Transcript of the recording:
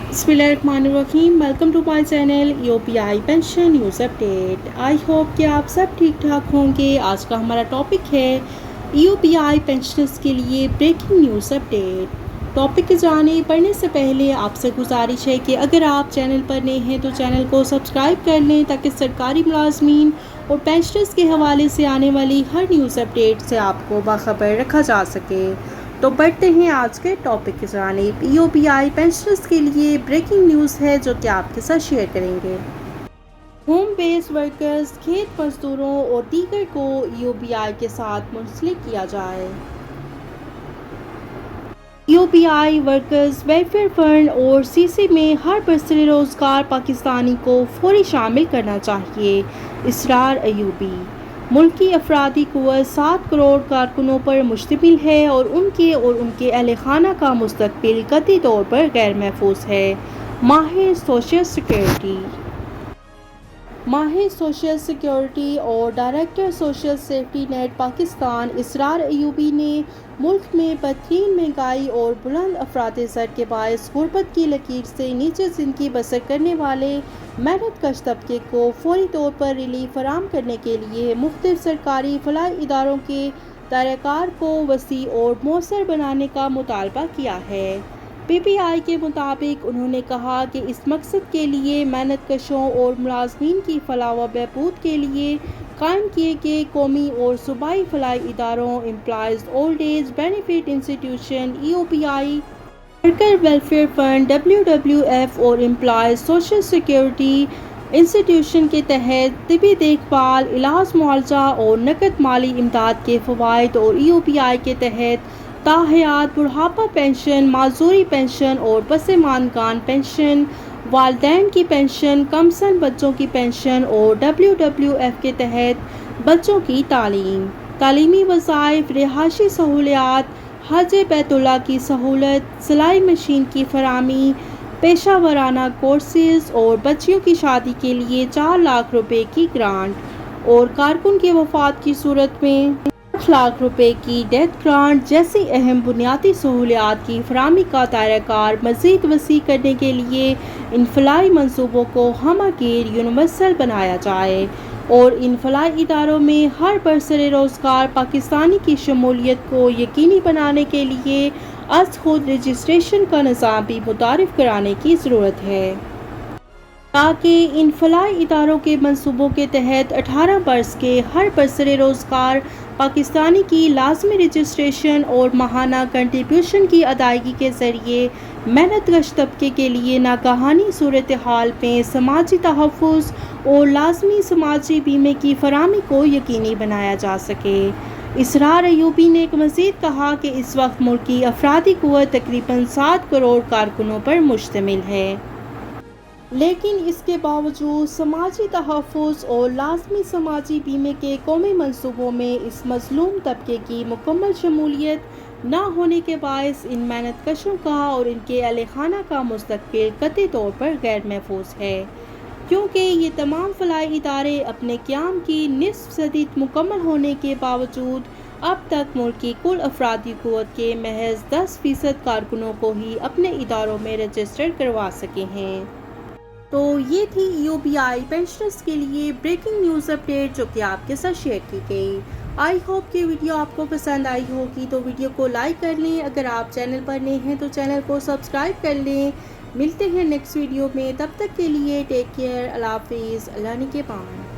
बिस्मिल्लाहिर्रहमानिर्रहीम। Welcome to my channel UPI pension news update. I hope कि आप सब ठीक ठाक होंगे। आज का हमारा टॉपिक है यूपीआई पेंशनर्स के लिए ब्रेकिंग न्यूज़ अपडेट। टॉपिक की जाने पढ़ने से पहले आपसे गुजारिश है कि अगर आप चैनल पर नए हैं तो चैनल को सब्सक्राइब कर लें ताकि सरकारी मुलाजमीन और पेंशनर्स के हवाले से आने वाली हर न्यूज़ अपडेट से आपको बाखबर रखा जा सके। तो बढ़ते हैं आज के टॉपिक की जानिब। यूपीआई पेंशनर्स के लिए ब्रेकिंग न्यूज़ है जो कि आपके साथ शेयर करेंगे। होम बेस्ड वर्कर्स, खेत मजदूरों और दीगर को यूपीआई के साथ मुंसलिक किया जाए। यूपीआई वर्कर्स वेलफेयर फंड और सीसी में हर बरसरे रोज़गार पाकिस्तानी को फौरी शामिल करना चाहिए। इसरार अयूबी। मुल्की अफरादी कुव्वत 7 करोड़ कारकुनों पर मुश्तमिल है और उनके अहल खाना का मुस्तकबिल कतई तौर पर गैर महफूज है। माहिर सोशल सिक्योरिटी और director social safety net Pakistan Israr Ayubi ने मुल्क में बदतरीन महंगाई और बुलंद अफराद ज़र के बायस गुर्बत की लकीर से नीचे ज़िंदगी बसर करने वाले मेहनत कश तबके को फौरी तौर पर रिलीफ फराहम करने के लिए मुख्तलिफ सरकारी फलाही इदारों के दायरेकार को वसी और मौसर बनाने का मुतालबा किया है। पीपीआई के मुताबिक उन्होंने कहा कि इस मकसद के लिए मेहनत कशों और मुलाजमीन की फलाह व बहबूद के लिए कायम किए गए कौमी और सूबाई फलाही इदारों employees old age benefit institution EOBI, worker welfare fund WWF और एम्प्लॉयज़ सोशल सिक्योरिटी इंस्टीट्यूशन के तहत तिबी देखभाल, इलाज मुआवजा और नकद माली इमदाद के फ़वाइद और ईओपीआई के तहत ताहयात बुढ़ापा पेंशन, माजूरी पेंशन और पसमानकान पेंशन, वालिदैन की पेंशन, कमसन बच्चों की पेंशन और WWF के तहत बच्चों की तालीम, तालीमी वज़ाइफ, रिहायशी सहूलियात, हज बैतुल्लाह की सहूलत, सिलाई मशीन की फराहमी, पेशा वराना कोर्सेज और बच्चियों की शादी के लिए 4 लाख रुपए की ग्रांट और कारकुन की वफ़ात की सूरत में 8 लाख रुपए की डेथ ग्रांट जैसी अहम बुनियादी सहूलियात की फराहमी का दायराकार मज़ीद वसी करने के लिए इन फलाही मंसूबों को हमगीर यूनिवर्सल बनाया जाए और इन फलाही इदारों में हर बरसरे रोज़गार पाकिस्तानी की शमूलियत को यकीनी बनाने के लिए अज़ खुद रजिस्ट्रेशन का निज़ाम भी मुतारिफ कराने की ज़रूरत है ताकि इन फलाही इदारों के मंसूबों के तहत 18 बरस के हर बरसरे रोज़गार पाकिस्तानी की लाजमी रजिस्ट्रेशन और माहाना कंट्रीब्यूशन की अदायगी के ज़रिए मेहनत कश तबके के लिए नागहानी सूरत हाल में समाजी तहफ़्फ़ुज़ और लाजमी समाजी बीमे की फराहमी को यकीनी बनाया जा सके। इसरार अयूबी ने मज़ीद कहा कि इस वक्त मुल्क की अफरादी कुव्वत तकरीबन 7 करोड़ कारकुनों पर मुश्तमिल है, लेकिन इसके बावजूद समाजी तहफ़्फ़ुज़ और लाज़मी समाजी बीमे के कौमी मंसूबों में इस मज़लूम तबके की मुकम्मल शमूलियत ना होने के बायस इन मेहनत कशों का और इनके अहल खाना का मुस्तकबिल कतई तौर पर गैर महफूज है, क्योंकि ये तमाम फलाही इदारे अपने क़याम की निस्फ़ सदी मुकम्मल होने के बावजूद अब तक मुल्क की कुल अफरादी क़ुव्वत के महज 10% कारकुनों को ही अपने इदारों में रजिस्टर करवा सके हैं। तो ये थी यूपीआई पेंशनर्स के लिए ब्रेकिंग न्यूज़ अपडेट जो कि आपके साथ शेयर की गई। आई होप कि वीडियो आपको पसंद आई होगी, तो वीडियो को लाइक कर लें। अगर आप चैनल पर नए हैं तो चैनल को सब्सक्राइब कर लें। मिलते हैं नेक्स्ट वीडियो में, तब तक के लिए टेक केयर, अल्लाह हाफिज़, अल्लाह निगहबान।